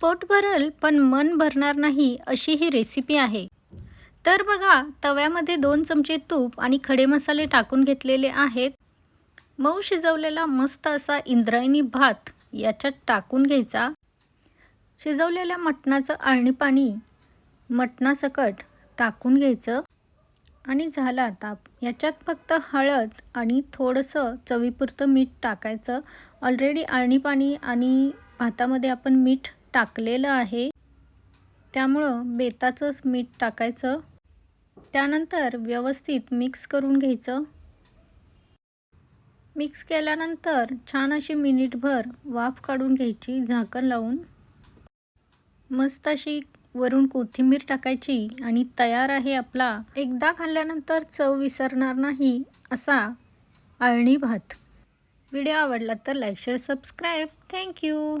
पोट भरल पण मन भरणार नाही अशी ही रेसिपी आहे। तर बघा, तव्यामध्ये 2 चमचे तूप आणि खडे मसाले टाकून घेतलेले आहेत। मऊ शिजवलेला मस्त असा इंद्रायणी भात याच्यात टाकून घ्यायचा। शिजवलेल्या मटणाचं अळणी पाणी मटणासकट टाकून घ्यायचं आणि झालं। आता याच्यात फक्त हळद आणि थोडंसं चवीपुरतं मीठ टाकायचं। ऑलरेडी अळणी पाणी आणि भातामध्ये आपण मीठ टाकलेलं आहे, त्यामुळं बेताचंच मीठ टाकायचं। त्यानंतर व्यवस्थित मिक्स करून घ्यायचं। मिक्स केल्यानंतर छान अशी मिनिटभर वाफ काढून घ्यायची झाकण लावून। मस्त अशी वरून कोथिंबीर टाकायची आणि तयार आहे आपला एकदा खाल्ल्यानंतर चव विसरणार नाही असा अळणी भात। व्हिडिओ आवडला तर लाईक शेअर सबस्क्राईब। थँक्यू।